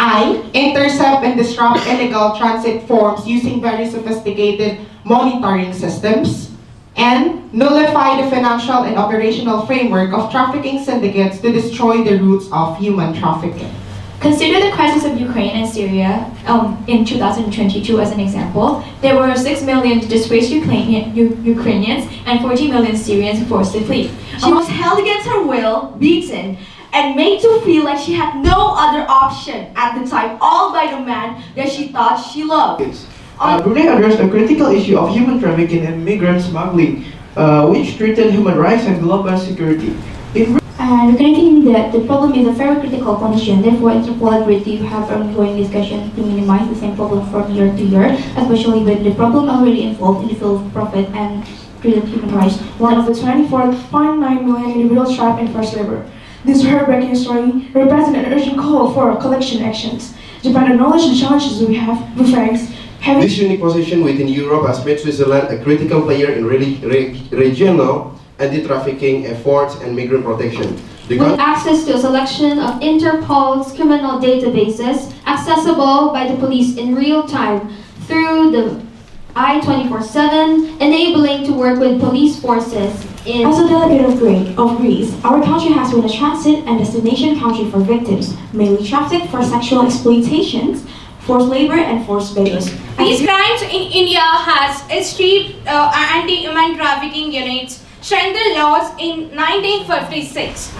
I. Intercept and disrupt illegal transit forms using very sophisticated monitoring systems. And nullify the financial and operational framework of trafficking syndicates to destroy the roots of human trafficking. Consider the crisis of Ukraine and Syria in 2022 as an example. There were 6 million displaced Ukrainians and 40 million Syrians forced to flee. She was held against her will, beaten, and made to feel like she had no other option at the time, all by the man that she thought she loved. Brunei addressed a critical issue of human trafficking and migrant smuggling, which threatened human rights and global security. Recognizing that the problem is a very critical condition, therefore Interpol agreed to have ongoing discussions to minimize the same problem from year to year, especially when the problem already involved in the field of profit and treated human rights. One of the 24.9 million individuals trapped in forced labor. This heartbreaking story represents an urgent call for collection actions. Japan acknowledges the challenges we face. This unique position within Europe has made Switzerland a critical player in regional anti-trafficking efforts and migrant protection. With access to a selection of Interpol's criminal databases accessible by the police in real time through the I-24/7, enabling to work with police forces in... As a delegate of Greece, our country has been a transit and destination country for victims, mainly trafficked for sexual exploitations, forced labor and forced babies. These crimes in India has eschewed anti-human trafficking units strengthened laws in 1956.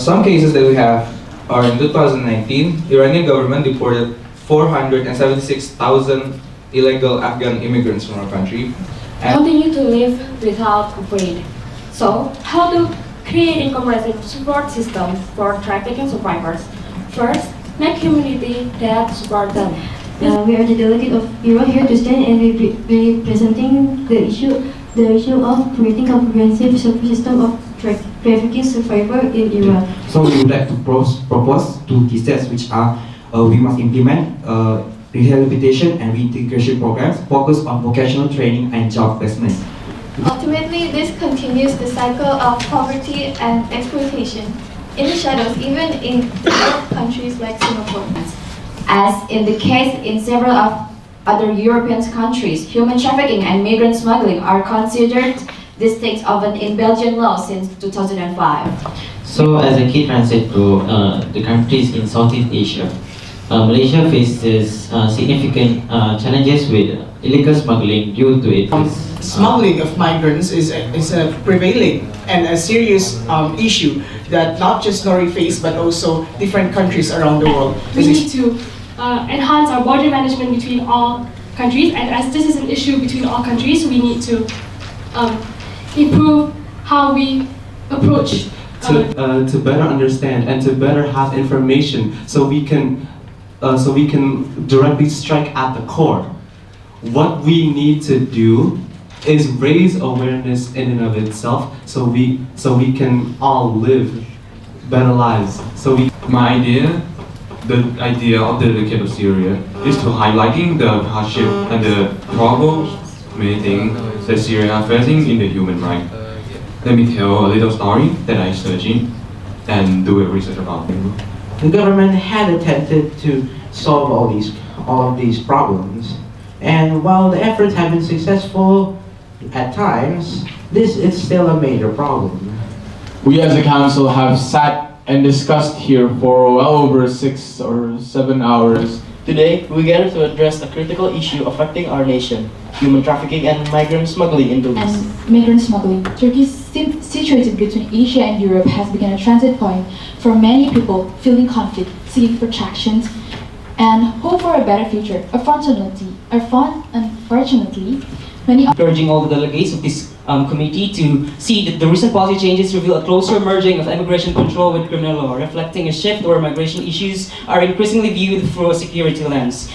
Some cases that we have are in 2019, Iranian government deported 476,000 illegal Afghan immigrants from our country. And continue to live without aid. So, how to create a comprehensive support system for trafficking survivors? First, make community that support them. We are the delegate of Europe here to stand and be presenting the issue of creating a comprehensive support system of trafficking survivors in Iran. So we would like to propose two key steps, which are we must implement rehabilitation and reintegration programs focused on vocational training and job placement. Ultimately, this continues the cycle of poverty and exploitation in the shadows, even in developed countries like Singapore. As in the case in several of other European countries, human trafficking and migrant smuggling are considered distincts of an in Belgian law since 2005. So, as a key transit to the countries in Southeast Asia, Malaysia faces significant challenges with illegal smuggling due to its Smuggling of migrants is a prevailing and a serious issue that not just Norway face but also different countries around the world. We need to enhance our border management between all countries, and as this is an issue between all countries, we need to improve how we approach to better understand and to better have information so we can directly strike at the core. What we need to do is raise awareness in and of itself so we can all live better lives. The idea of the Delegate of Syria is to highlighting the hardship and the troubles, many things that Syria are facing in the human right. Let me tell a little story that I searching and do a research about. The government had attempted to solve all of these problems, and while the efforts have been successful at times, this is still a major problem. We as a council have sat and discussed here for well over 6 or 7 hours. Today, we gather to address a critical issue affecting our nation, human trafficking and migrant smuggling in the East. And migrant smuggling. Turkey, situated between Asia and Europe, has become a transit point for many people feeling conflict, seeking protections, and hope for a better future. Unfortunately, many encouraging all the delegates of this committee to see that the recent policy changes reveal a closer merging of immigration control with criminal law, reflecting a shift where migration issues are increasingly viewed through a security lens.